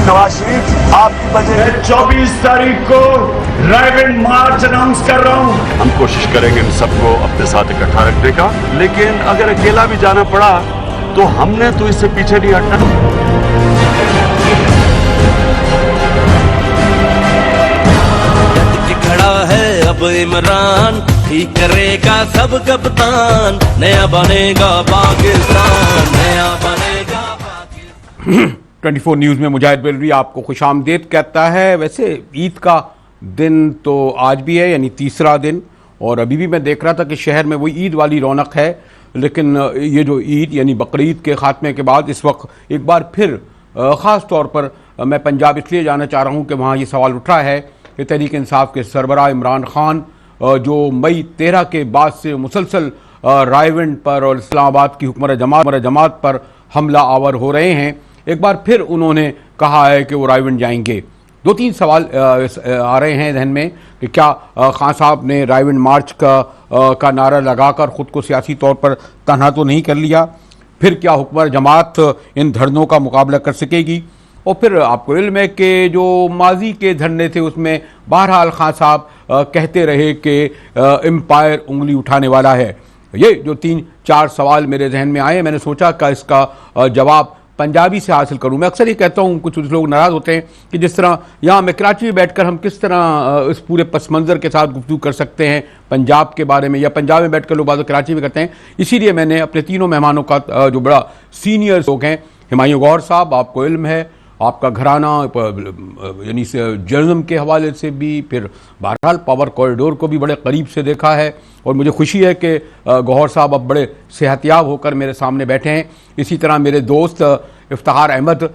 नवाज शरीफ आपकी वजह 24 तारीख को रायगढ़ मार्च अनाउंस कर रहा हूं। हम कोशिश करेंगे इन सबको अपने साथ इकट्ठा रखने का, लेकिन अगर अकेला भी जाना पड़ा तो हमने तो इससे पीछे नहीं हटना। खड़ा है अब इमरान, ठीक करेगा सब कप्तान, नया बनेगा पाकिस्तान, नया बनेगा पाकिस्तान। 24 न्यूज़ में मुजाहिद बेलवी आपको खुशामदीद कहता है। वैसे ईद का दिन तो आज भी है, यानी तीसरा दिन, और अभी भी मैं देख रहा था कि शहर में वही ईद वाली रौनक है। लेकिन ये जो ईद यानी बकरीद के खात्मे के बाद इस वक्त एक बार फिर ख़ास तौर पर मैं पंजाब इसलिए जाना चाह रहा हूँ कि वहाँ ये सवाल उठा है कि तहरीक इंसाफ के सरबराह इमरान खान जो मई 13 के बाद से मुसलसल रायविंड पर और इस्लामाबाद की हुक्मर जमात पर हमला आवर हो रहे हैं, एक बार फिर उन्होंने कहा है कि वो रायविंड जाएंगे। 2-3 सवाल आ रहे हैं जहन में कि क्या खान साहब ने रायविंड मार्च का नारा लगाकर ख़ुद को सियासी तौर पर तन्हा तो नहीं कर लिया? फिर क्या हुक्मर जमात इन धरनों का मुकाबला कर सकेगी? और फिर आपको इल्म है कि जो माजी के धरने थे उसमें बहरहाल खान साहब कहते रहे कि एम्पायर उंगली उठाने वाला है। ये जो 3-4 सवाल मेरे जहन में आए, मैंने सोचा कि इसका जवाब पंजाबी से हासिल करूं। मैं अक्सर ये कहता हूं, कुछ लोग नाराज़ होते हैं कि जिस तरह यहाँ मैं कराची में बैठकर हम किस तरह इस पूरे पस मंज़र के साथ गुफ्तगू कर सकते हैं पंजाब के बारे में, या पंजाब में बैठकर लोग बात कराची में करते हैं। इसीलिए मैंने अपने तीनों मेहमानों का जो बड़ा सीनियर लोग हैं, हुमायूं गौहर साहब, आपको इल्म है आपका घराना यानी जर्नलिज्म के हवाले से भी, फिर बहरहाल पावर कॉरिडोर को भी बड़े करीब से देखा है, और मुझे खुशी है कि गौहर साहब अब बड़े सेहतियाब होकर मेरे सामने बैठे हैं। इसी तरह मेरे दोस्त इफ्तिखार अहमद,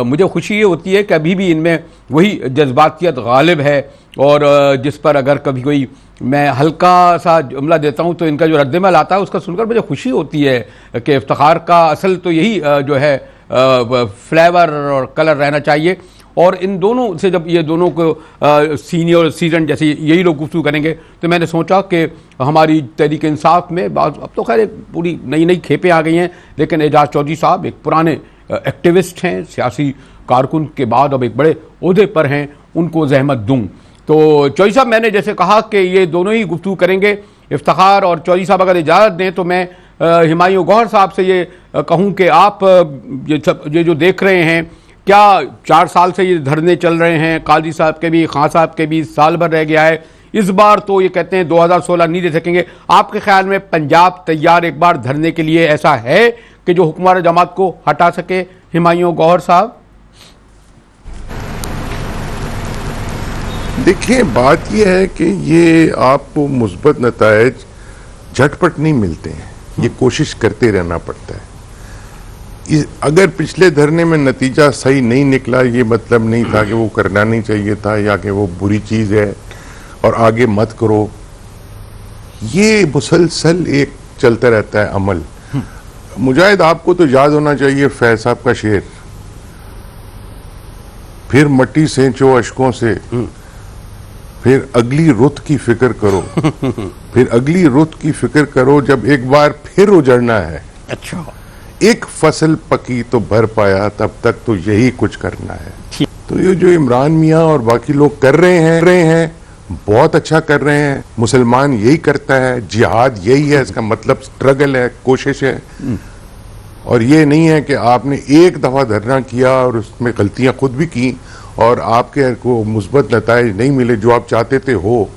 मुझे खुशी ये होती है कि अभी भी इनमें वही जज्बातियत गालिब है, और जिस पर अगर कभी कोई मैं हल्का सा जुमला देता हूँ तो इनका जो रद्दमल आता है उसका सुनकर मुझे खुशी होती है कि इफ्तिखार का असल तो यही जो है फ्लेवर और कलर रहना चाहिए। और इन दोनों से जब ये दोनों को सीनियर और सीजन जैसे यही लोग गुफ्तगू करेंगे तो मैंने सोचा कि हमारी तहरीक इंसाफ में अब तो खैर पूरी नई खेपें आ गई हैं, लेकिन एजाज चौधरी साहब एक पुराने एक्टिविस्ट हैं, सियासी कारकुन के बाद अब एक बड़े ओहदे पर हैं, उनको जहमत दूँ। तो चौधरी साहब, मैंने जैसे कहा कि ये दोनों ही गुफ्तगू करेंगे, इफ्तिखार और चौधरी साहब अगर इजाज़त दें तो मैं हुमायूं गौहर साहब से ये कहूँ कि आप ये जो देख रहे हैं, क्या 4 साल से ये धरने चल रहे हैं, काजी साहब के भी खान साहब के भी साल भर रह गया है, इस बार तो ये कहते हैं 2016 नहीं दे सकेंगे, आपके ख्याल में पंजाब तैयार एक बार धरने के लिए ऐसा है कि जो हुक्मरान जमात को हटा सके? हुमायूं गौहर साहब, देखिए, बात यह है कि ये आपको मुस्बत नतायज झटपट नहीं मिलते हैं, ये कोशिश करते रहना पड़ता है। अगर पिछले धरने में नतीजा सही नहीं निकला, ये मतलब नहीं था कि वो करना नहीं चाहिए था या कि वो बुरी चीज़ है और आगे मत करो। ये मुसलसल एक चलता रहता है अमल। मुजाहिद, आपको तो याद होना चाहिए फैज साहब का शेर, फिर मट्टी सेंचो अशकों से, फिर अगली रुत की फिक्र करो, फिर अगली रुत की फिक्र करो, जब एक बार फिर उजड़ना है। अच्छा, एक फसल पकी तो भर पाया, तब तक तो यही कुछ करना है। तो ये जो इमरान मियाँ और बाकी लोग कर रहे हैं बहुत अच्छा कर रहे हैं। मुसलमान यही करता है, जिहाद यही है, इसका मतलब स्ट्रगल है, कोशिश है। और ये नहीं है कि आपने एक दफा धरना किया और उसमें गलतियां खुद भी की और आपके को मुस्बत नताइज नहीं मिले जो आप चाहते थे हो,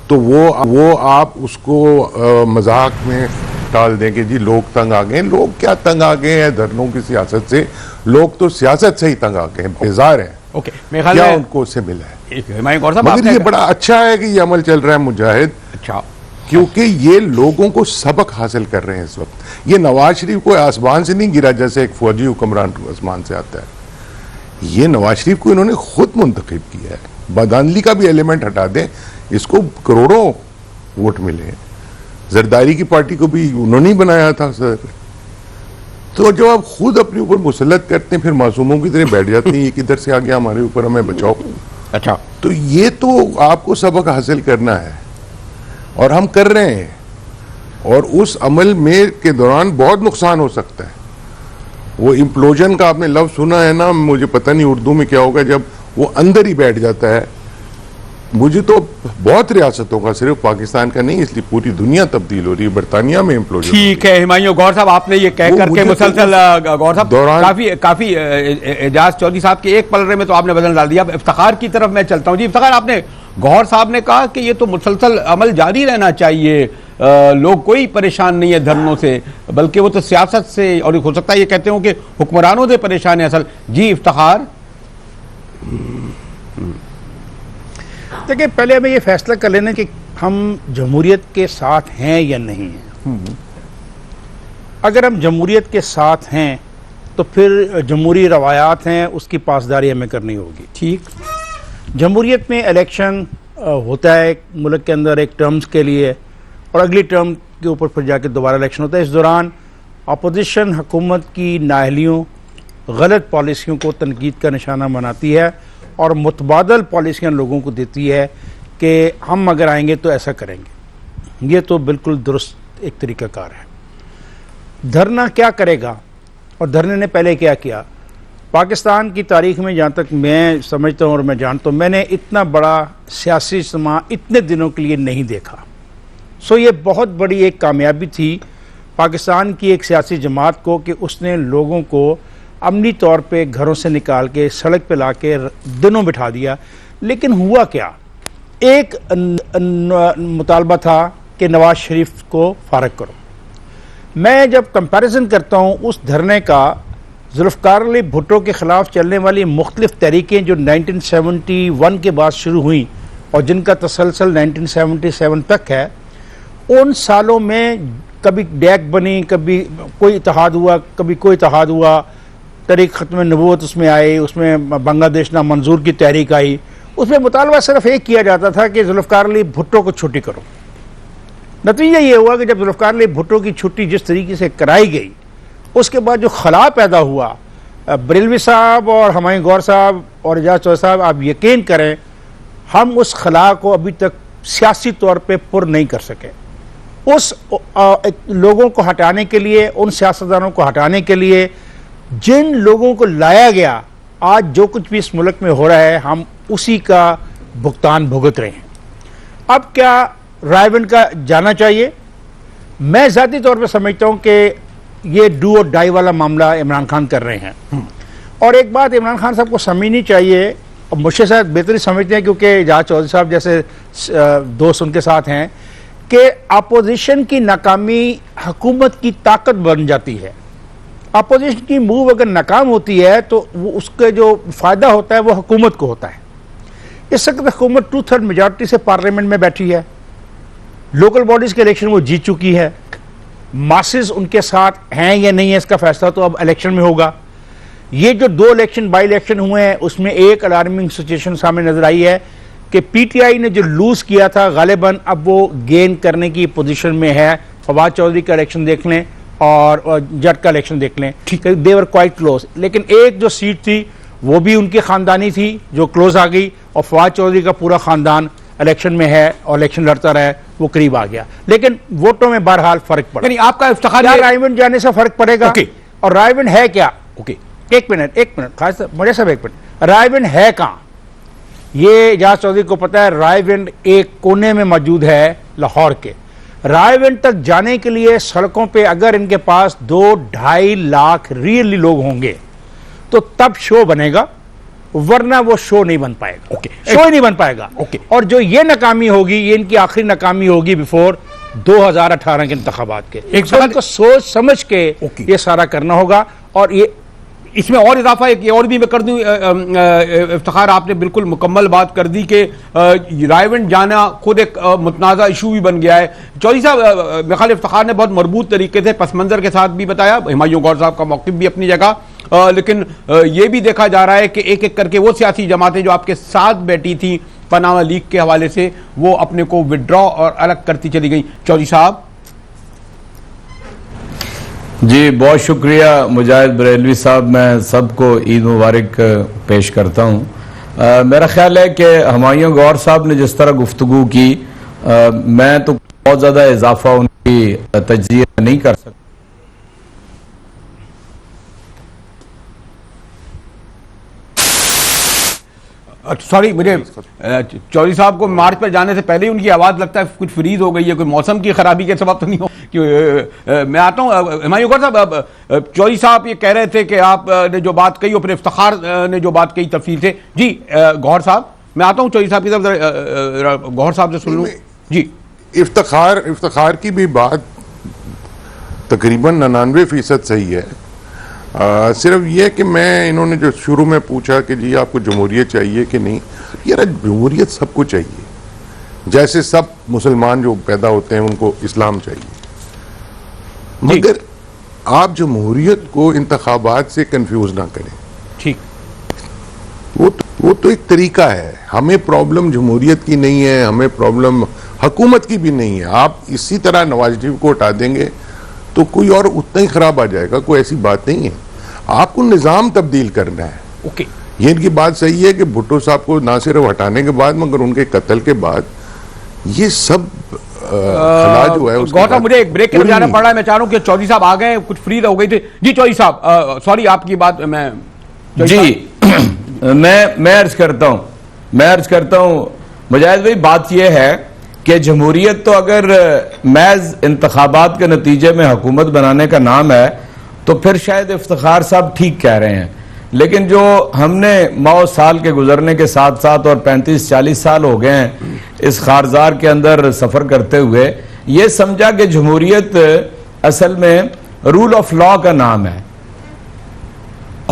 तो वो आप उसको मजाक में टाल दें कि जी लोग तंग आ गए। लोग क्या तंग आ गए हैं धरनों की सियासत से? लोग तो सियासत से ही तंग आ गए हैं, बेजार हैं। ओके, मेरे ख्याल क्या में उनको उससे मिला है? मगर ये बड़ा अच्छा है कि ये अमल चल रहा है मुजाहिद, अच्छा, क्योंकि ये लोगों को सबक हासिल कर रहे हैं इस वक्त। ये नवाज शरीफ को आसमान से नहीं गिरा जैसे एक फौजी हुक्मरान आसमान से आता है। ये नवाज शरीफ को इन्होंने खुद मुंतखब किया है। बदानली का भी एलिमेंट हटा दें, इसको करोड़ों वोट मिले हैं। जरदारी की पार्टी को भी उन्होंने ही बनाया था सर। तो जब आप खुद अपने ऊपर मुसल्लत करते हैं, फिर मासूमों की तरह बैठ जाते हैं, ये किधर से आ गया हमारे ऊपर, हमें बचाओ। अच्छा, तो ये तो आपको सबक हासिल करना है और हम कर रहे हैं। और उस अमल में के दौरान बहुत नुकसान हो सकता है, वो इम्प्लोजन का आपने लफ्ज सुना है ना, मुझे पता नहीं उर्दू में क्या होगा, जब वो अंदर ही बैठ जाता है। मुझे तो बहुत रियासतों का, सिर्फ पाकिस्तान का नहीं, इसलिए पूरी दुनिया तब्दील हो रही है। बरतानिया में इम्प्लोजन। ठीक है हुमायूं गौर साहब, आपने ये कह करके मुसलसल गौर साहब काफी एजाज चौधरी साहब के एक पलरे में तो आपने बदल डाल दिया। अब इफ्तिखार की तरफ मैं चलता हूँ। जी इफ्तिखार, आपने गौर साहब ने कहा कि ये तो मुसलसल अमल जारी रहना चाहिए, लोग कोई परेशान नहीं है धरनों से, बल्कि वो तो सियासत से, और हो सकता है ये कहते हो कि हुक्मरानों से परेशान है असल। जी इफ्तिखार। देखिए, पहले हमें ये फैसला कर लेना कि हम जमहूरियत के साथ हैं या नहीं हैं। अगर हम जमहूरियत के साथ हैं तो फिर जमहूरी रवायात हैं, उसकी पासदारी हमें करनी होगी। ठीक, जमहूरियत में इलेक्शन होता है मुल्क के अंदर एक टर्म्स के लिए, और अगली टर्म के ऊपर फिर जाके दोबारा इलेक्शन होता है। इस दौरान अपोजिशन हुकूमत की नाअहलियों, गलत पॉलिसियों को तनकीद का निशाना बनाती है और मुतबादल पॉलिसियाँ लोगों को देती है कि हम अगर आएंगे तो ऐसा करेंगे। ये तो बिल्कुल दुरुस्त एक तरीक़ाकार है। धरना क्या करेगा और धरने ने पहले क्या किया? पाकिस्तान की तारीख में जहाँ तक मैं समझता हूँ और मैं जानता हूँ, मैंने इतना बड़ा सियासी इज्तिमा इतने दिनों के लिए नहीं देखा। सो ये बहुत बड़ी एक कामयाबी थी पाकिस्तान की एक सियासी जमात को कि उसने लोगों को अमनी तौर पे घरों से निकाल के सड़क पे ला के दिनों बिठा दिया। लेकिन हुआ क्या? एक मुतालबा था कि नवाज शरीफ को फारग करो। मैं जब कंपैरिजन करता हूँ उस धरने का जुल्फ़िकार अली भुट्टो के ख़िलाफ़ चलने वाली मुख्तलिफ़ तहरीकें जो 1971 के बाद शुरू हुई और जिनका तसलसल 1977 तक है, उन सालों में कभी डैक बनी, कभी कोई इत्तेहाद हुआ, कभी कोई इत्तेहाद हुआ, तहरीक ख़त्म नबूवत उसमें आई, उसमें बांग्लादेश ना मंजूर की तहरीक आई। उसमें मुतालबा सिर्फ एक किया जाता था कि जुल्फ़िकार अली भुट्टो को छुट्टी करो। नतीजा ये हुआ कि जब जुल्फ़िकार अली भुट्टो की छुट्टी जिस तरीके से कराई गई, उसके बाद जो खला पैदा हुआ, बरेलवी साहब और हुमायूं गौर साहब और एजाज चौधरी साहब, आप यकीन करें हम उस खला को अभी तक सियासी तौर पे पुर नहीं कर सके। उस लोगों को हटाने के लिए, उन सियासतदानों को हटाने के लिए जिन लोगों को लाया गया, आज जो कुछ भी इस मुल्क में हो रहा है हम उसी का भुगतान भुगत रहे हैं। अब क्या रायबंद का जाना चाहिए? मैं ज़ाती तौर पर समझता हूँ कि ये डू और डाई वाला मामला इमरान खान कर रहे हैं। और एक बात इमरान खान साहब को समझनी चाहिए, और मुझसे शायद बेहतरी समझते हैं क्योंकि एजाज चौधरी साहब जैसे दोस्त उनके साथ हैं, कि अपोजिशन की नाकामी हुकूमत की ताकत बन जाती है। अपोजिशन की मूव अगर नाकाम होती है तो वो उसके जो फ़ायदा होता है वो हुकूमत को होता है। इस वक्त हुकूमत 2/3 मेजॉरिटी से पार्लियामेंट में बैठी है, लोकल बॉडीज़ के इलेक्शन वो जीत चुकी है, मासेस उनके साथ हैं या नहीं है इसका फैसला तो अब इलेक्शन में होगा। ये जो 2 इलेक्शन बाई इलेक्शन हुए हैं उसमें एक अलार्मिंग सिचुएशन सामने नजर आई है कि पीटीआई ने जो लूज किया था गालिबन अब वो गेन करने की पोजीशन में है। फवाद चौधरी का इलेक्शन देख लें और जट का इलेक्शन देख लें, ठीक है, दे वर क्वाइट क्लोज। लेकिन एक जो सीट थी वो भी उनकी खानदानी थी जो क्लोज आ गई, और फवाद चौधरी का पूरा खानदान इलेक्शन में है और इलेक्शन लड़ता रहा, वो करीब आ गया। लेकिन वोटों में बहरहाल फर्क पड़ा। यानी आपका इफ्तिखार रायबंद जाने से फर्क पड़ेगा। और रायबंद है क्या? एक मिनट खास मुझे सब एक मिनट, रायबंद है कहाँ? ये एजाज चौधरी को पता है। रायबंद एक कोने में मौजूद है लाहौर के। रायबंद तक जाने के लिए सड़कों पे अगर इनके पास 2-2.5 लाख रियली लोग होंगे तो तब शो बनेगा, वरना वो शो नहीं बन पाएगा। शो ही नहीं बन पाएगा। और जो ये नाकामी होगी, ये इनकी आखिरी नाकामी होगी बिफोर 2018 के इंतखाबात के। एक सवाल को सोच समझ के ये सारा करना होगा। और ये इसमें और इजाफा एक और भी मैं कर दूं, इफ्तिखार आपने बिल्कुल मुकम्मल बात कर दी कि रायबंद जाना खुद एक मुतनाज़ा इशू भी बन गया है। चौधरी साहब, मेरे ख्याल इफ्तिखार ने बहुत मरबूत तरीके से पस मंज़र के साथ भी बताया, हुमायूं गौर साहब का मौक़िफ़ भी अपनी जगह, लेकिन ये भी देखा जा रहा है कि एक एक करके वो सियासी जमातें जो आपके साथ बैठी थी पनामा लीग के हवाले से, वो अपने को विड्रॉ और अलग करती चली गई। चौधरी साहब। जी बहुत शुक्रिया मुजाहिद बरेलवी साहब, मैं सबको ईद मुबारक पेश करता हूँ। मेरा ख्याल है कि हुमायूं गौर साहब ने जिस तरह गुफ्तगू की, मैं तो बहुत ज़्यादा इजाफा उनकी तज्ज़िया नहीं कर सकता। सॉरी, मुझे चौधरी साहब को मार्च पर जाने से पहले ही उनकी आवाज़ लगता है कुछ फ्रीज हो गई है, कोई मौसम की खराबी के सबब तो नहीं हो कि मैं आता हूँ। हुमायूं गौहर साहब, चौधरी साहब ये कह रहे थे कि आपने जो बात कही और फिर इफ्तिखार ने जो बात कही तफसील से। जी गौहर साहब, मैं आता हूँ चौधरी साहब की तरफ, गौहर साहब से सुन लूँ। जी, इफ्तिखार की भी बात तकरीबन 99% सही है। सिर्फ ये कि मैं, इन्होंने जो शुरू में पूछा कि जी आपको जमहूरियत चाहिए कि नहीं, यार जमहूरियत सबको चाहिए, जैसे सब मुसलमान जो पैदा होते हैं उनको इस्लाम चाहिए, मगर आप जमहूरियत को इंतखाबात से कंफ्यूज ना करें। ठीक, वो तो एक तरीका है। हमें प्रॉब्लम जमहूरियत की नहीं है, हमें प्रॉब्लम हुकूमत की भी नहीं है। आप इसी तरह नवाज शरीफ को हटा देंगे तो कोई और उतना ही खराब आ जाएगा, कोई ऐसी बात नहीं है। आपको निज़ाम तब्दील करना है। ओके, ये इनकी बात सही है कि भुट्टो साहब को ना सिर्फ हटाने के बाद मगर उनके कत्ल के बाद ये सब खला जो है उसके गौहर साहब, बाद मुझे एक ब्रेक के लिए जाना पड़ रहा है। मैं चाह रहा हूँ कि चौधरी साहब आ गए, कुछ फ्री हो गई थी। जी चौधरी साहब, सॉरी आपकी बात मैं जी मैं अर्ज करता हूं मुजाहिद भाई, बात यह है कि जमहूरियत तो अगर महज इंतखाबात के नतीजे में हुकूमत बनाने का नाम है तो फिर शायद इफ्तिखार साहब ठीक कह रहे हैं, लेकिन जो हमने 9 साल के गुजरने के साथ साथ और 35-40 साल हो गए हैं इस खारजार के अंदर सफर करते हुए, ये समझा कि जमहूरियत असल में रूल ऑफ लॉ का नाम है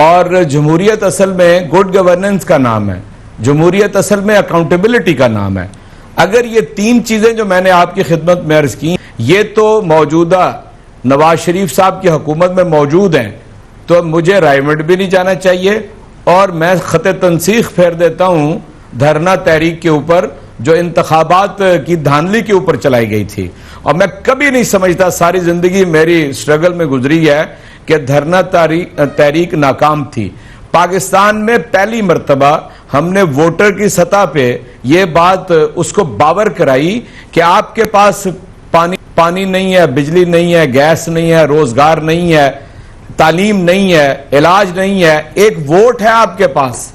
और जमहूरियत असल में गुड गवर्नेंस का नाम है, जमहूरियत असल में अकाउंटेबिलिटी का नाम है। अगर ये 3 चीजें जो मैंने आपकी खिदमत में अर्ज की, ये तो मौजूदा नवाज शरीफ साहब की हुकूमत में मौजूद हैं, तो मुझे रायमंड भी नहीं जाना चाहिए और मैं खत तनसीख फेर देता हूं धरना तहरीक के ऊपर जो इंतखाबात की धांधली के ऊपर चलाई गई थी। और मैं कभी नहीं समझता, सारी जिंदगी मेरी स्ट्रगल में गुजरी है कि धरना तहरीक नाकाम थी। पाकिस्तान में पहली मर्तबा हमने वोटर की सतह पे ये बात उसको बावर कराई कि आपके पास पानी नहीं है, बिजली नहीं है, गैस नहीं है, रोजगार नहीं है, तालीम नहीं है, इलाज नहीं है, एक वोट है आपके पास।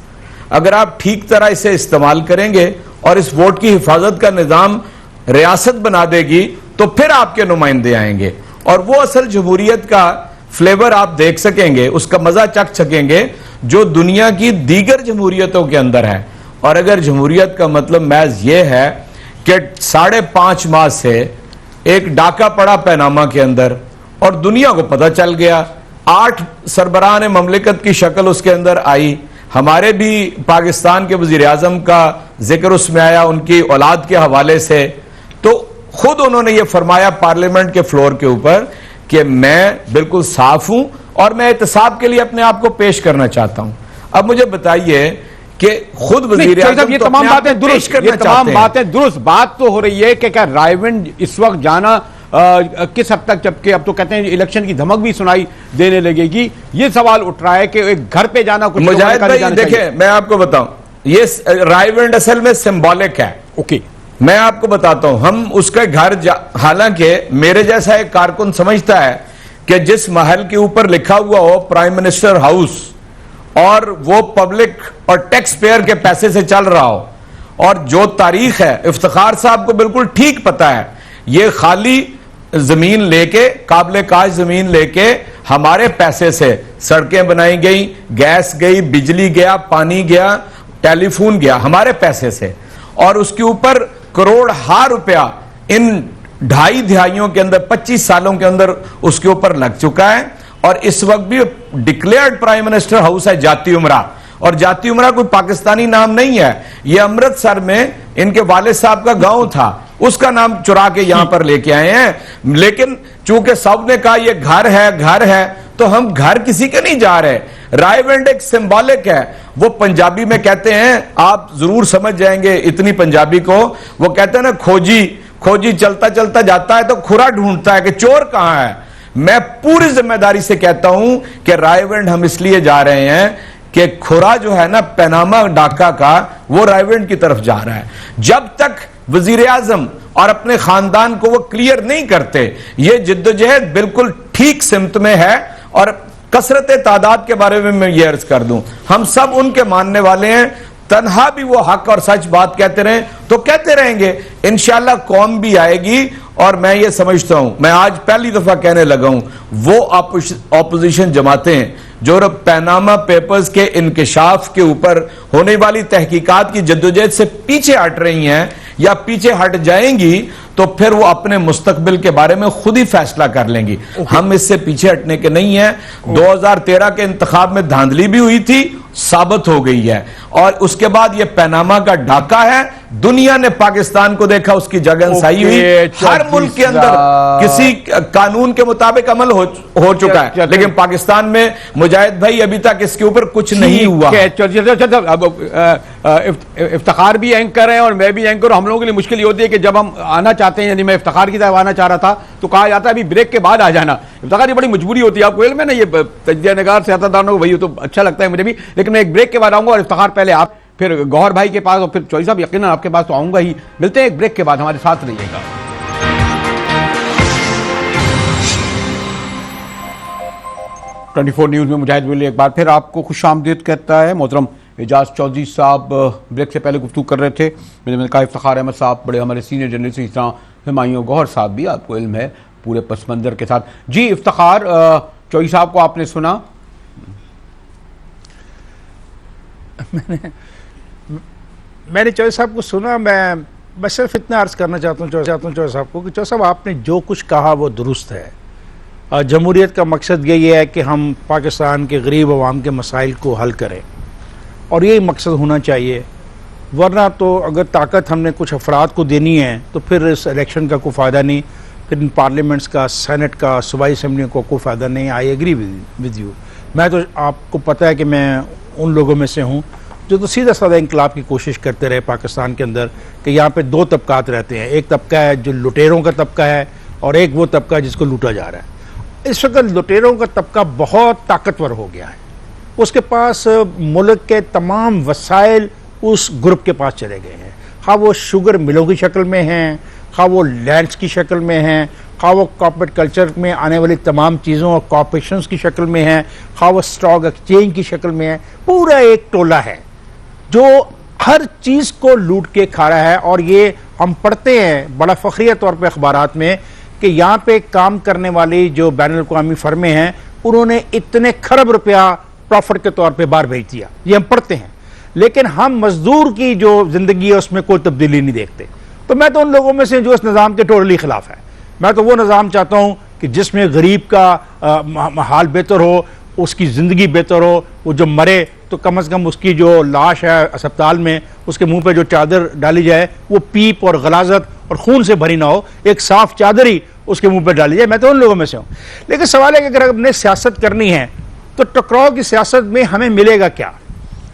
अगर आप ठीक तरह इसे इस्तेमाल करेंगे और इस वोट की हिफाजत का निजाम रियासत बना देगी तो फिर आपके नुमाइंदे आएंगे और वो असल जमहूरियत का फ्लेवर आप देख सकेंगे, उसका मजा चख सकेंगे जो दुनिया की दीगर जमहूरियतों के अंदर है। और अगर जमहूरियत का मतलब महज ये है कि 5.5 माह से एक डाका पड़ा पैनामा के अंदर और दुनिया को पता चल गया, 8 सरबराह ममलिकत की शक्ल उसके अंदर आई, हमारे भी पाकिस्तान के वजीर आजम का जिक्र उसमें आया उनकी औलाद के हवाले से, तो खुद उन्होंने ये फरमाया पार्लियामेंट के फ्लोर के ऊपर कि मैं बिल्कुल साफ हूं और मैं एहतसाब के लिए अपने आप को पेश करना चाहता हूं। अब मुझे बताइए कि खुद वजीर आजम ये तमाम बातें दुरुस्त, ये तमाम बातें दुरुस्त, बात तो हो रही है कि क्या रायविंड इस वक्त जाना किस हद तक, जबकि अब तो कहते हैं इलेक्शन की धमक भी सुनाई देने लगेगी, ये सवाल उठ रहा है कि एक घर पे जाना कुछ मुजाहिद भाई देखिए, मैं आपको बताऊं, ये रायविंड असल में सिंबॉलिक है। ओके, मैं आपको बताता हूं, हम उसके घर हालांकि मेरे जैसा एक कारकुन समझता है कि जिस महल के ऊपर लिखा हुआ हो प्राइम मिनिस्टर हाउस और वो पब्लिक और टैक्स पेयर के पैसे से चल रहा हो और जो तारीख है, इफ्तिखार साहब को बिल्कुल ठीक पता है, ये खाली जमीन लेके, काबिल काश जमीन लेके हमारे पैसे से सड़कें बनाई गई, गैस गई, बिजली गया, पानी गया, टेलीफोन गया हमारे पैसे से, और उसके ऊपर करोड़ हार रुपया इन 2.5 दिहाइयों के अंदर, 25 सालों के अंदर उसके ऊपर लग चुका है। और इस वक्त भी डिक्लेयर्ड प्राइम मिनिस्टर हाउस है जाती उमरा, और जाती उमरा कोई पाकिस्तानी नाम नहीं है, यह अमृतसर में इनके वालिद साहब का गांव था, उसका नाम चुरा के यहां पर लेके आए हैं। लेकिन चूंकि सब ने कहा यह घर है, तो हम घर किसी के नहीं जा रहे। रायविंड एक सिंबॉलिक है, वो पंजाबी में कहते हैं, आप जरूर समझ जाएंगे इतनी पंजाबी को, वो कहते हैं ना, खोजी चलता चलता जाता है तो खुरा ढूंढता है कि चोर कहां है। मैं पूरी जिम्मेदारी से कहता हूं कि रायविंड हम इसलिए जा रहे हैं कि खुरा जो है ना पैनामा डाका का, वो रायविंड की तरफ जा रहा है। जब तक वजीर आजम और अपने खानदान को वो क्लियर नहीं करते, ये जिद्दोजहद बिल्कुल ठीक सिमत में है। और कसरत तादाद के बारे में मैं ये अर्ज कर दूं, हम सब उनके मानने वाले हैं, तन्हा भी वो हक और सच बात कहते रहे तो कहते रहेंगे, इंशाल्लाह कौम भी आएगी। और मैं ये समझता हूं, मैं आज पहली दफा कहने लगा हूं, वो ऑपोजिशन जमातें जो पैनामा पेपर्स के इंकशाफ के ऊपर होने वाली तहकीकात की जद्दोजहद से पीछे हट रही हैं या पीछे हट जाएंगी, तो फिर वो अपने मुस्तकबिल के बारे में खुद ही फैसला कर लेंगी। हम इससे पीछे हटने के नहीं है। 2013 के इंतखाब में धांधली भी हुई थी, साबित हो गई है, और उसके बाद ये पैनामा का डाका है। दुनिया ने पाकिस्तान को देखा, उसकी जगनसाई हुई। हर मुल्क के अंदर किसी कानून के मुताबिक अमल हो चुका है, लेकिन पाकिस्तान में मुजाहिद भाई अभी तक इसके ऊपर कुछ नहीं हुआ। इफ्तिखार भी एंकर है और मैं भी एंकर। हम लोगों के लिए मुश्किल ये होती है कि जब हम आना चाहते हैं, यानी मैं इफ्तिखार की तरफ आना चाह रहा था तो कहा जाता है अभी ब्रेक के बाद आ जाना। इफ्तिखार की बड़ी मजबूरी होती है, आपको इल्म है ना, ये तज्जियानगार सियासतदानों को वही तो अच्छा लगता है मुझे भी, लेकिन मैं एक ब्रेक के बाद आऊंगा और इफ्तिखार पहले आप, फिर गौहर भाई के पास और फिर चौधरी साहब यकीनन आपके पास तो आऊंगा ही। मिलते हैं एक ब्रेक के बाद, हमारे साथ रहिएगा। ट्वेंटी4 न्यूज में मुजाहिद बेलवी एक बार फिर आपको खुशामदीद कहता है। मोहतरम एजाज चौधरी साहब ब्रेक से पहले गुफ्तगू कर रहे थे। मैंने कहा इफ्तिखार अहमद साहब बड़े हमारे सीनियर जर्नलिस्ट, इस तरह हुमायूं गौहर साहब भी, आपको इल्म है, पूरे पस मंजर के साथ। जी इफ्तिखार, चौधरी साहब को आपने सुना? मैंने चौधरी साहब को सुना। मैं सिर्फ इतना अर्ज करना चाहता हूँ चौधरी साहब को कि चौधरी साहब आपने जो कुछ कहा वो दुरुस्त है। जमहूरियत का मकसद यही है कि हम पाकिस्तान के गरीब अवाम के मसाइल को हल करें, और यही मकसद होना चाहिए। वरना तो अगर ताकत हमने कुछ अफराद को देनी है तो फिर इस इलेक्शन का कोई फ़ायदा नहीं, फिर इन पार्लियामेंट्स का, सेनेट का, सूबाई असम्बली को कोई फ़ायदा नहीं। I agree with you. मैं तो, आपको पता है कि मैं उन लोगों में से हूँ जो तो सीधा साधा इंकलाब की कोशिश करते रहे पाकिस्तान के अंदर, कि यहाँ पे दो तबकात रहते हैं। एक तबका है जो लुटेरों का तबका है, और एक वो तबका जिसको लूटा जा रहा है। इस वक्त लुटेरों का तबका बहुत ताकतवर हो गया है, उसके पास मुल्क के तमाम वसाइल उस ग्रुप के पास चले गए हैं। हाँ वो शुगर मिलों की शक्ल में हैं, हाँ वो लैंड्स की शक्ल में हैं, हाँ वो कॉर्पोरेट कल्चर में आने वाली तमाम चीज़ों और कॉर्पोरेशंस की शक्ल में हैं, हाँ वो स्टॉक एक्सचेंज की शक्ल में है। पूरा एक टोला है जो हर चीज़ को लूट के खा रहा है। और ये हम पढ़ते हैं बड़ा फखरिया तौर पे अखबारात में कि यहाँ पे काम करने वाली जो बैनुल अक़वामी फर्में हैं, उन्होंने इतने खरब रुपया प्रॉफिट के तौर पे बाहर भेज दिया, ये हम पढ़ते हैं। लेकिन हम मजदूर की जो ज़िंदगी है उसमें कोई तब्दीली नहीं देखते। तो मैं तो उन लोगों में से जो इस निज़ाम के टोटली खिलाफ है। मैं तो वो निज़ाम चाहता हूँ कि जिसमें गरीब का हाल बेहतर हो, उसकी ज़िंदगी बेहतर हो। वो जो मरे तो कम से कम उसकी जो लाश है अस्पताल में, उसके मुंह पे जो चादर डाली जाए वो पीप और गलाजत और खून से भरी ना हो, एक साफ चादर ही उसके मुंह पे डाली जाए। मैं तो उन लोगों में से हूँ। लेकिन सवाल है कि अगर हमने सियासत करनी है तो टकराव की सियासत में हमें मिलेगा क्या?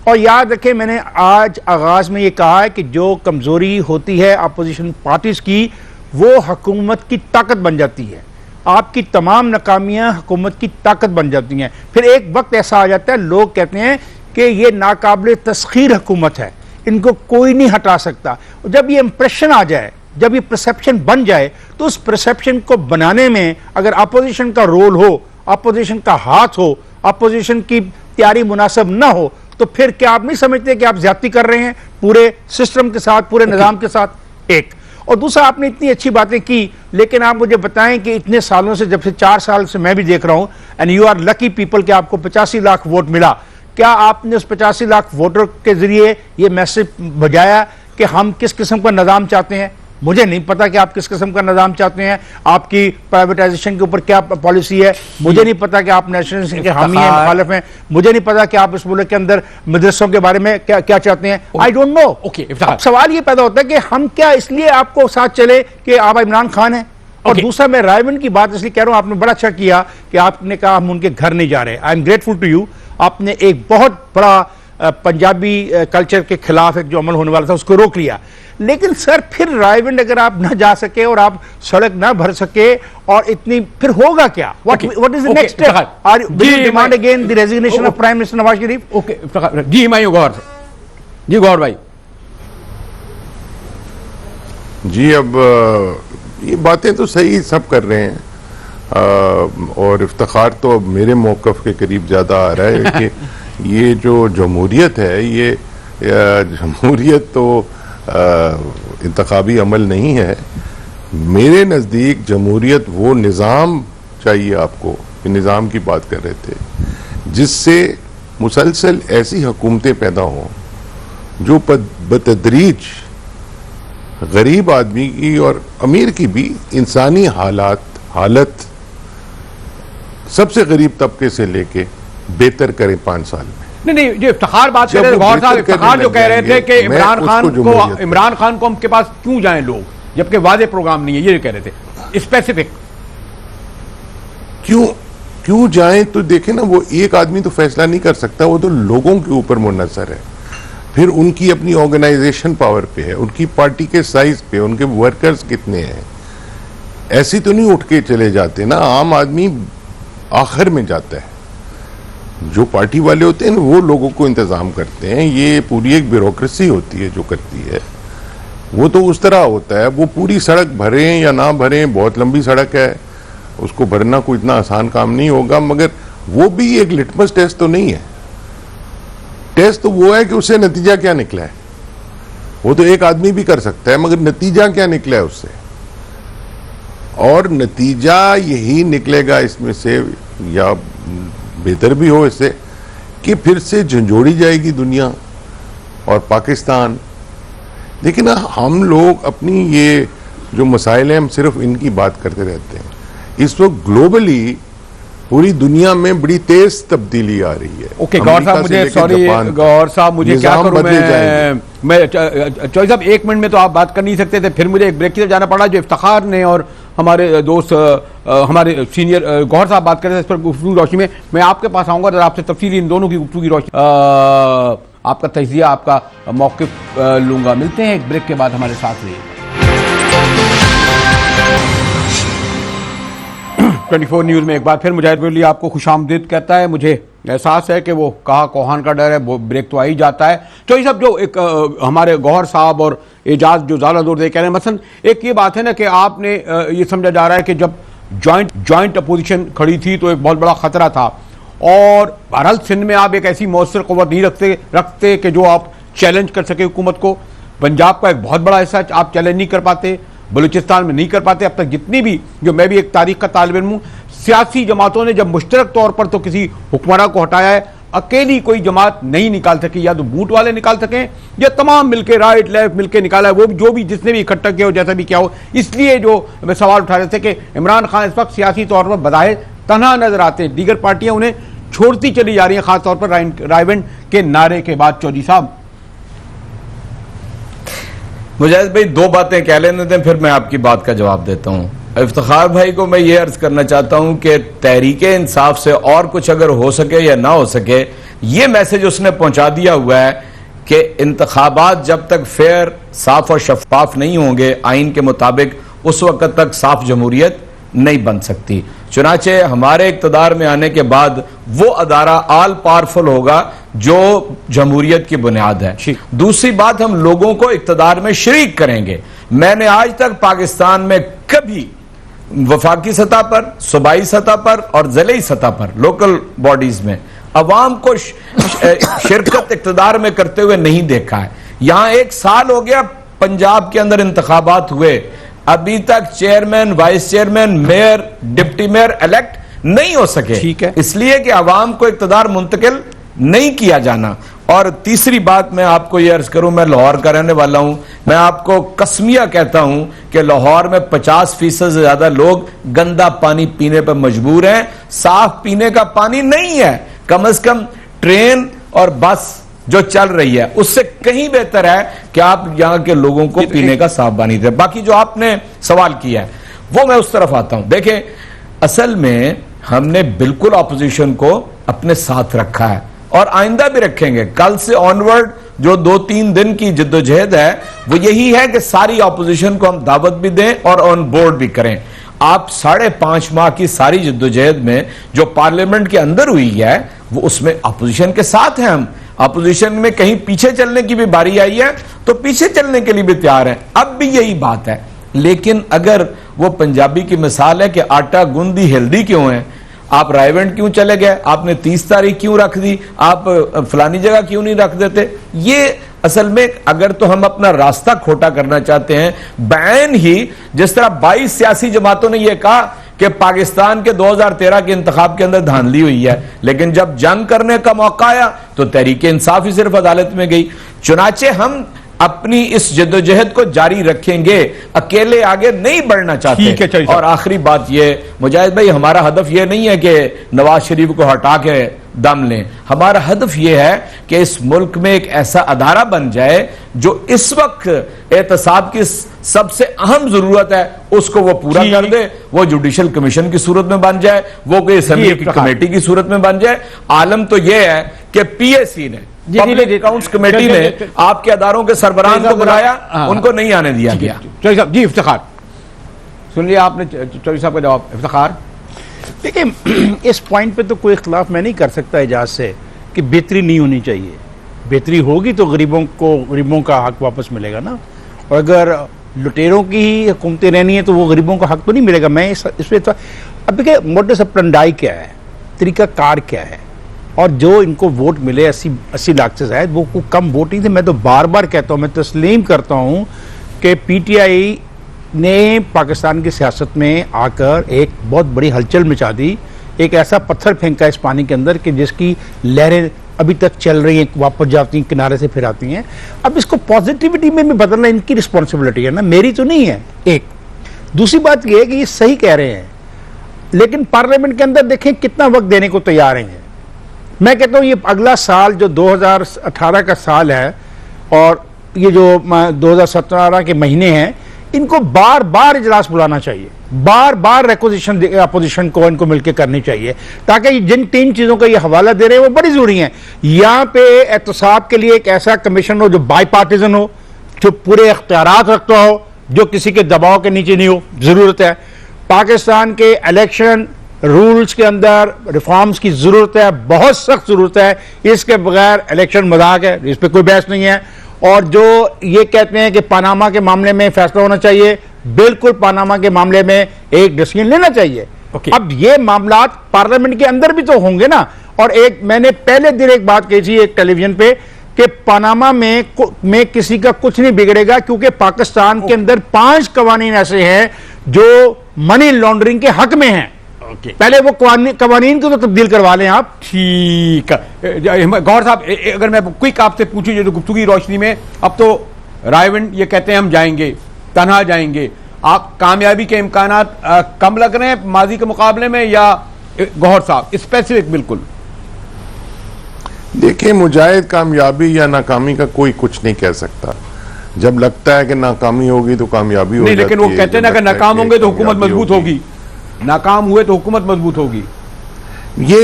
और याद रखें, मैंने आज आगाज़ में ये कहा है कि जो कमज़ोरी होती है अपोजिशन पार्टीज़ की, वो हुकूमत की ताकत बन जाती है। आपकी तमाम नाकामियाँ हुकूमत की ताकत बन जाती हैं। फिर एक वक्त ऐसा आ जाता है, लोग कहते हैं कि ये नाकाबिल तस्खीर हुकूमत है, इनको कोई नहीं हटा सकता। जब ये इंप्रेशन आ जाए, जब ये परसेप्शन बन जाए, तो उस परसेप्शन को बनाने में अगर अपोजिशन का रोल हो, अपोजिशन का हाथ हो, अपोजिशन की तैयारी मुनासिब ना हो, तो फिर क्या आप नहीं समझते कि आप ज्यादती कर रहे हैं पूरे सिस्टम के साथ, पूरे निज़ाम के साथ? एक और दूसरा, आपने इतनी अच्छी बातें की, लेकिन आप मुझे बताएं कि इतने सालों से, जब से 4 साल से मैं भी देख रहा हूं, and you are lucky people कि आपको 85 लाख वोट मिला, क्या आपने उस 85 लाख वोटर के जरिए ये मैसेज बजाया कि हम किस किस्म का निज़ाम चाहते हैं? मुझे नहीं पता कि आप किस किस्म का निज़ाम चाहते हैं, आपकी प्राइवेटाइजेशन के ऊपर क्या पॉलिसी है, मुझे नहीं पता कि आप नेशनलिज्म के हामी हैं, मुखालिफ हैं, मुझे नहीं पता कि आप इस मुल्क के अंदर मदरसों के बारे में क्या चाहते हैं। I don't know. सवाल ये पैदा होता है कि हम क्या इसलिए आपको साथ चले कि आप इमरान खान हैं? और दूसरा, मैं रायवन की बात इसलिए कह रहा हूं, आपने बड़ा अच्छा किया कि आपने कहा हम उनके घर नहीं जा रहे। I am grateful to you. आपने एक बहुत बड़ा पंजाबी कल्चर के खिलाफ एक जो अमल होने वाला था उसको रोक लिया। लेकिन सर, फिर रायविंड अगर आप ना जा सके और आप सड़क ना भर सके और इतनी, फिर होगा क्या? What is the next step? Are you demand again the resignation of prime minister Nawaz Sharif? Okay ji, मैं गौर जी, गौर भाई जी, अब ये बातें तो सही सब कर रहे हैं, और इफ्तिखार तो अब मेरे मौक़िफ़ के करीब ज़्यादा आ रहा है कि ये जो जमहूरियत है, ये जमहूरियत तो इंतखाबी अमल नहीं है। मेरे नज़दीक जमहूरियत वो निज़ाम चाहिए आपको, निज़ाम की बात कर रहे थे, जिससे मुसलसल ऐसी हुकूमतें पैदा हों जो बतदरीज गरीब आदमी की और अमीर की भी इंसानी हालत सबसे गरीब तबके से लेके बेहतर करें 5 साल में। नहीं, जो इफ्तिखार बात कर रहे थे, गौहर साहब इफ्तिखार जो कह रहे थे कि इमरान खान को उनके पास क्यों जाएं लोग, जबकि वादे प्रोग्राम नहीं है, ये कह रहे थे स्पेसिफिक। क्यों जाएं? तो देखें ना, वो एक आदमी तो फैसला नहीं कर सकता, वो तो लोगों के ऊपर मुनहसर है। फिर उनकी अपनी ऑर्गेनाइजेशन पावर पे है, उनकी पार्टी के साइज पे, उनके वर्कर्स कितने हैं। ऐसी तो नहीं उठ के चले जाते ना, आम आदमी आखिर में जाता है। जो पार्टी वाले होते हैं वो लोगों को इंतजाम करते हैं, ये पूरी एक ब्यूरोक्रेसी होती है जो करती है। वो तो उस तरह होता है, वो पूरी सड़क भरें या ना भरें, बहुत लंबी सड़क है, उसको भरना कोई इतना आसान काम नहीं होगा, मगर वो भी एक लिटमस टेस्ट तो नहीं है। टेस्ट तो वो है कि उससे नतीजा क्या निकला है। वो तो एक आदमी भी कर सकता है, मगर नतीजा क्या निकला है उससे, और नतीजा यही निकलेगा इसमें से, या बेहतर भी हो इससे, कि फिर से झंझोड़ी जाएगी दुनिया और पाकिस्तान। लेकिन हम लोग अपनी ये जो मसाइल हैं, हम सिर्फ इनकी बात करते रहते हैं। इस वक्त ग्लोबली पूरी दुनिया में बड़ी तेज तब्दीली आ रही है। ओके, गौर साहब मुझे, सॉरी गौर साहब, मुझे क्या करूं मैं चौधरी साहब, 1 मिनट में तो आप बात कर नहीं सकते थे, फिर मुझे एक ब्रेक की तरफ जाना पड़ा। जो इफ्तिखार ने और हमारे दोस्त हमारे सीनियर गौहर साहब बात कर रहे थे, इस पर गुफ्तगू की रोशनी में मैं आपके पास आऊंगा और आपसे तफसीली इन दोनों की गुफ्तगू की रोशनी आपका तजिया, आपका मौक़िफ़ लूंगा। मिलते हैं एक ब्रेक के बाद, हमारे साथ रहिए। 24 न्यूज़ में एक बार फिर मुजाहिद बेरलवी आपको खुशामदीद कहता है। मुझे एहसास है कि वो कहा कोहान का डर है, वो ब्रेक तो आ ही जाता है। तो ये सब जो एक हमारे गौहर साहब और एजाज जो ज़्यादा जोर दे कह रहे हैं, मसलन एक ये बात है ना कि आपने ये समझा जा रहा है कि जब जॉइंट अपोजिशन खड़ी थी तो एक बहुत बड़ा खतरा था, और बहरहाल सिंध में आप एक ऐसी मौसर क़ुव्वत नहीं रखते कि जो आप चैलेंज कर सके हुकूमत को। पंजाब का एक बहुत बड़ा हिस्सा आप चैलेंज नहीं कर पाते, बलूचिस्तान में नहीं कर पाते। अब तक जितनी भी, जो मैं भी एक तारीख का तालिब इल्म हूं, सियासी जमातों ने जब मुश्तरक तौर पर तो किसी हुक्मरान को हटाया है, अकेली कोई जमात नहीं निकाल सकी। या तो बूट वाले निकाल सकें या तमाम मिलकर राइट लेफ्ट मिलकर निकाला है, वो भी जो भी जिसने भी इकट्ठा किया हो, जैसा भी क्या हो। इसलिए जो मैं सवाल उठा रहे थे कि इमरान खान इस वक्त सियासी तौर पर बज़ाहिर तन्हा नजर आते हैं, दीगर पार्टियां उन्हें छोड़ती चली जा रही हैं, खासतौर पर रायबंद के नारे के बाद। चौधरी साहब, मुजाहिद भाई 2 बातें कह लेने दें, फिर मैं आपकी बात का जवाब देता हूं। इफ्तिखार भाई को मैं ये अर्ज करना चाहता हूं कि तहरीके इंसाफ से और कुछ अगर हो सके या ना हो सके, ये मैसेज उसने पहुंचा दिया हुआ है कि इंतखाबात जब तक फेयर, साफ और शफाफ नहीं होंगे आइन के मुताबिक, उस वक्त तक साफ जमहूरियत नहीं बन सकती। चुनाचे हमारे इक़्तिदार में आने के बाद वो अदारा आल पावरफुल होगा जो जमहूरियत की बुनियाद है। दूसरी बात, हम लोगों को इक़्तिदार में शरीक करेंगे। मैंने आज तक पाकिस्तान में कभी वफाकी सतह पर, सूबाई सतह पर और ज़िले सतह पर, लोकल बॉडीज में अवाम को शिरकत इक़्तिदार में करते हुए नहीं देखा है। यहां 1 साल हो गया पंजाब के अंदर इंतखाबात हुए, अभी तक chairman, vice chairman, mayor, deputy mayor elect नहीं हो सके। ठीक है, इसलिए कि अवाम को इक़्तिदार मुंतकिल नहीं किया जाना। और तीसरी बात मैं आपको यह अर्ज करूं, मैं लाहौर का रहने वाला हूं, मैं आपको कसमिया कहता हूं कि लाहौर में 50% से ज्यादा लोग गंदा पानी पीने पर मजबूर हैं। साफ पीने का पानी नहीं है। कम से कम ट्रेन और बस जो चल रही है उससे कहीं बेहतर है कि आप यहां के लोगों को पीने का साफ पानी दें। बाकी जो आपने सवाल किया है वो मैं उस तरफ आता हूं। देखें, असल में हमने बिल्कुल ऑपोजिशन को अपने साथ रखा है और आइंदा भी रखेंगे। कल से ऑनवर्ड जो 2-3 दिन की जिद्दोजहद है वो यही है कि सारी ऑपोजिशन को हम दावत भी दें और ऑन बोर्ड भी करें। आप 5.5 माह की सारी जिद्दोजहद में जो पार्लियामेंट के अंदर हुई है वो उसमें अपोजिशन के साथ हैं। हम अपोजिशन में कहीं पीछे चलने की भी बारी आई है तो पीछे चलने के लिए भी तैयार हैं। अब भी यही बात है। लेकिन अगर वो पंजाबी की मिसाल है कि आटा गूंदी हेल्दी क्यों है, आप रायबंद क्यों चले गए, आपने 30 तारीख क्यों रख दी, आप फलानी जगह क्यों नहीं रख देते, ये असल में अगर तो हम अपना रास्ता खोटा करना चाहते हैं, बैन ही जिस तरह 22 सियासी जमातों ने यह कहा कि पाकिस्तान के 2013 के इंतखाब के अंदर धांधली हुई है, लेकिन जब जंग करने का मौका आया तो तहरीक इंसाफ ही सिर्फ अदालत में गई। चुनाचे हम अपनी इस जद्दोजहद को जारी रखेंगे, अकेले आगे नहीं बढ़ना चाहते। और आखिरी बात यह मुजाहिद भाई, हमारा हदफ यह नहीं है कि नवाज शरीफ को हटा के दम लें। हमारा हदफ यह है कि इस मुल्क में एक ऐसा अदारा बन जाए जो इस वक्त एहतसाब की सबसे अहम जरूरत है उसको वो पूरा कर दे। वो जुडिशल कमीशन की सूरत में बन जाए, वो कोई असेंबली की कमेटी की सूरत में बन जाए। आलम तो यह है कि पीएसी ने, पब्लिक अकाउंट्स कमेटी ने आपके अदारों के सरबराहान को बुलाया, उनको नहीं आने दिया गया। चौधरी साहब जी, इफ्तिखार सुन लिया आपने चौधरी साहब का जवाब। इफ्तिखार देखिए, इस पॉइंट पे तो कोई इख्तलाफ मैं नहीं कर सकता एजाज से कि बेहतरी नहीं होनी चाहिए। बेहतरी होगी तो गरीबों का हक वापस मिलेगा ना। और अगर लुटेरों की ही हुकूमतें रहनी है तो वो गरीबों का हक तो नहीं मिलेगा। मैं इस पे तो अब देखिए, मोडस ऑपरेंडी क्या है, तरीकाकार क्या है, और जो इनको वोट मिले 80 लाख से शायद वो कम वोट नहीं थे। मैं तो बार बार कहता हूँ, मैं तस्लीम करता हूँ कि पीटीआई ने पाकिस्तान की सियासत में आकर एक बहुत बड़ी हलचल मचा दी, एक ऐसा पत्थर फेंका इस पानी के अंदर कि जिसकी लहरें अभी तक चल रही हैं, वापस जाती हैं, किनारे से फिर आती हैं। अब इसको पॉजिटिविटी में भी बदलना इनकी रिस्पॉन्सिबिलिटी है ना, मेरी तो नहीं है। एक दूसरी बात यह है कि ये सही कह रहे हैं, लेकिन पार्लियामेंट के अंदर देखें कितना वक्त देने को तैयार हैं। मैं कहता हूँ ये अगला साल जो 2018 का साल है और ये जो 2017 के महीने हैं, इनको बार बार इजलास बुलाना चाहिए, बार बार रिक्वेजिशन अपोजिशन को इनको मिलकर करनी चाहिए, ताकि जिन 3 चीजों का ये हवाला दे रहे हैं वो बड़ी जरूरी हैं। यहाँ पे एहतसाब के लिए एक ऐसा कमीशन हो जो बाई पार्टीजन हो, जो पूरे इख्तियारात रखता हो, जो किसी के दबाव के नीचे नहीं हो। जरूरत है पाकिस्तान के इलेक्शन रूल्स के अंदर रिफॉर्म्स की जरूरत है, बहुत सख्त जरूरत है। इसके बगैर इलेक्शन मजाक है, इस पर कोई बहस नहीं है। और जो ये कहते हैं कि पनामा के मामले में फैसला होना चाहिए, बिल्कुल पनामा के मामले में एक डिसीजन लेना चाहिए। अब ये मामला पार्लियामेंट के अंदर भी तो होंगे ना। और एक मैंने पहले दिन एक बात कही थी एक टेलीविजन पे कि पनामा में किसी का कुछ नहीं बिगड़ेगा, क्योंकि पाकिस्तान के अंदर 5 कवानीन ऐसे हैं जो मनी लॉन्ड्रिंग के हक में हैं। पहले वो कवानीन को तो तब्दील करवा लें आप। ठीक है गौहर साहब, अगर मैं क्विक आपसे पूछूं जो गुफ्तगू की रोशनी में, अब तो रायविंड ये कहते हैं हम जाएंगे, तनहा जाएंगे, आप कामयाबी के इम्कानात कम लग रहे हैं माजी के मुकाबले में, या गौहर साहब स्पेसिफिक? बिल्कुल देखिए, मुजाहिद कामयाबी या नाकामी का कोई कुछ नहीं कह सकता। जब लगता है कि नाकामी होगी तो कामयाबी हो जाती है। लेकिन वो कहते हैं ना कि नाकाम होंगे तो हुकूमत मजबूत होगी, नाकाम हुए तो हुकूमत मजबूत होगी।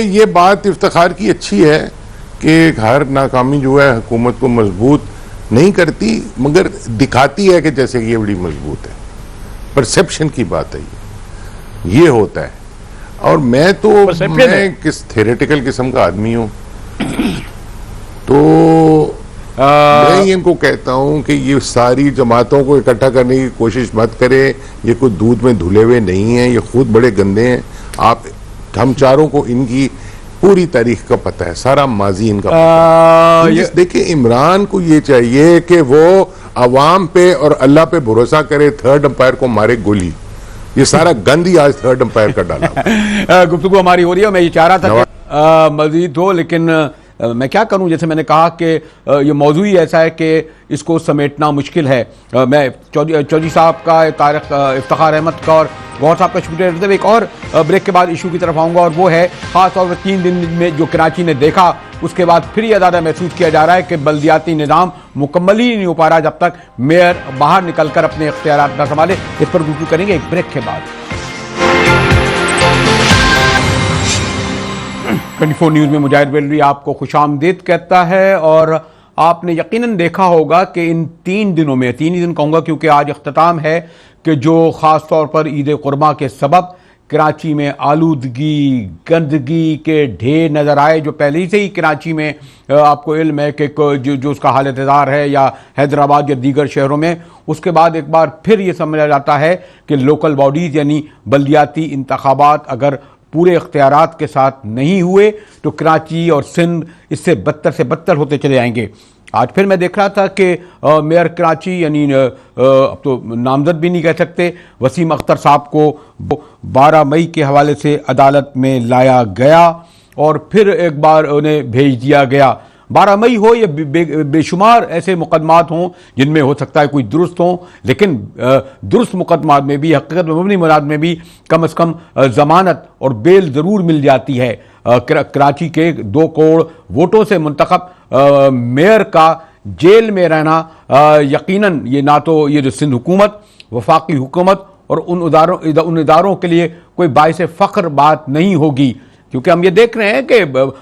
ये बात इफ्तिखार की अच्छी है कि हर नाकामी जो है हुकूमत को मजबूत नहीं करती, मगर दिखाती है कि जैसे ये बड़ी मजबूत है। परसेप्शन की बात है, ये होता है। और मैं किस थ्योरेटिकल किस्म का आदमी हूं, तो मैं इनको कहता हूं कि ये सारी जमातों को इकट्ठा करने की कोशिश मत करें। ये कोई दूध में धुले हुए नहीं हैं, ये खुद बड़े गंदे हैं। हम चारों को इनकी पूरी तारीख का पता है, सारा माजी इनका पता है। देखिए, इमरान को ये चाहिए कि वो अवाम पे और अल्लाह पे भरोसा करे, थर्ड अंपायर को मारे गोली। ये सारा गंद ही आज थर्ड अंपायर का डाला। गुफ्तगू हमारी हो रही है, मैं ये चाह रहा था कि मजीद हो, लेकिन मैं क्या करूं, जैसे मैंने कहा कि ये मौजू ही ऐसा है कि इसको समेटना मुश्किल है। मैं चौधरी साहब का, तारिक इफ्तिखार अहमद का और गौहर साहब का शुक्रिया करते हुए एक और ब्रेक के बाद इशू की तरफ आऊँगा, और वो है ख़ास तौर पर 3 दिन में जो कराची ने देखा, उसके बाद फिर यह ज़्यादा महसूस किया जा रहा है कि बल्दियाती निज़ाम मुकम्मल ही नहीं हो पा रहा जब तक मेयर बाहर निकल कर अपने इख्तियारात न संभाले। इस पर गुफ्तगू करेंगे एक ब्रेक के बाद। 24 न्यूज़ में मुजाहिद बेलवी आपको खुशामदीद कहता है। और आपने यकीनन देखा होगा कि इन 3 दिनों में, 3 ही दिन कहूँगा क्योंकि आज अख्ताम है, कि जो ख़ास तौर पर ईद कुर्बा के सबब कराची में आलूदगी, गंदगी के ढेर नज़र आए, जो पहले ही से ही कराची में आपको इल्म है कि जो उसका हालतजार है, या हैदराबाद या दीगर शहरों में, उसके बाद एक बार फिर ये समझा जाता है कि लोकल बॉडीज़ यानी बल्दियाती इंतखाबात अगर पूरे इख्तियारात के साथ नहीं हुए तो कराची और सिंध इससे बदतर से बदतर होते चले जाएंगे। आज फिर मैं देख रहा था कि मेयर कराची यानी अब तो नामजद भी नहीं कह सकते, वसीम अख्तर साहब को 12 मई के हवाले से अदालत में लाया गया और फिर एक बार उन्हें भेज दिया गया। 12 मई हो या बेशुमार ऐसे मुकदमात हों जिनमें हो सकता है कोई दुरुस्त हों, लेकिन दुरुस्त मुकदमात में भी, हकीकत में मबनी मुराद में भी कम से कम जमानत और बेल ज़रूर मिल जाती है। कराची के 2 करोड़ वोटों से मुंतखब मेयर का जेल में रहना यकीनन ये ना तो ये जो सिंध हुकूमत, वफाकी हुकूमत और उन इदारों के लिए कोई बाइस फ़ख्र बात नहीं होगी, क्योंकि हम ये देख रहे हैं कि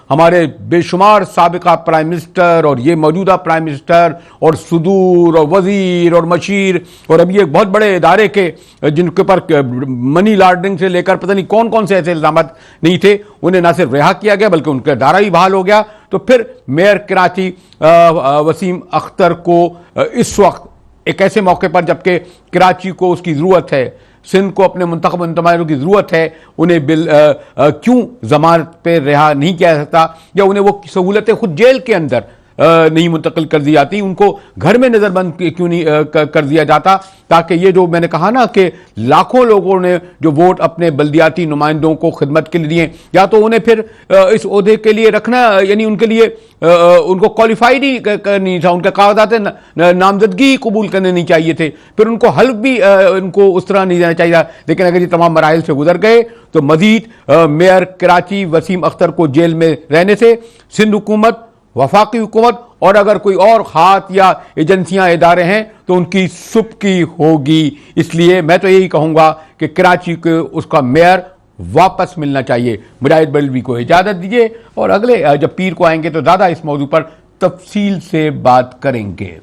हमारे बेशुमार साबिका प्राइम मिनिस्टर और ये मौजूदा प्राइम मिनिस्टर और सुदूर और वजीर और मशीर और अभी एक बहुत बड़े इदारे के जिनके ऊपर मनी लॉन्ड्रिंग से लेकर पता नहीं कौन कौन से ऐसे इल्जाम नहीं थे, उन्हें ना सिर्फ रिहा किया गया बल्कि उनका इदारा ही बहाल हो गया। तो फिर मेयर कराची वसीम अख्तर को इस वक्त एक ऐसे मौके पर जबकि कराची को उसकी ज़रूरत है, सिंध को अपने मुंतखब नुमाइंदों की ज़रूरत है, उन्हें क्यों जमानत पे रिहा नहीं किया जा सकता या उन्हें वो सहूलतें खुद जेल के अंदर नहीं मुंतकिल कर दी जाती, उनको घर में नज़रबंद क्यों नहीं कर दिया जाता, ताकि ये जो मैंने कहा ना कि लाखों लोगों ने जो वोट अपने बल्दियाती नुमाइंदों को खिदमत के लिए दिए, या तो उन्हें फिर इस ओहदे के लिए रखना यानी उनके लिए उनको क्वालिफाइड ही करनी था, उनके कागजात नामजदगी कबूल करने नहीं चाहिए थे, फिर उनको हल्फ भी उनको उस तरह नहीं देना चाहिए था। लेकिन अगर ये तमाम मराइल से गुजर गए तो मजीद मेयर कराची वसीम अख्तर को जेल में रहने से सिंध हुकूमत, वफाकी हुकूमत और अगर कोई और हाथ या एजेंसियां इदारे हैं तो उनकी सुबकी होगी। इसलिए मैं तो यही कहूंगा कि कराची को उसका मेयर वापस मिलना चाहिए। मुजाहिद बरेलवी को इजाजत दीजिए और अगले जब पीर को आएंगे तो ज्यादा इस मौजू पर तफसील से बात करेंगे।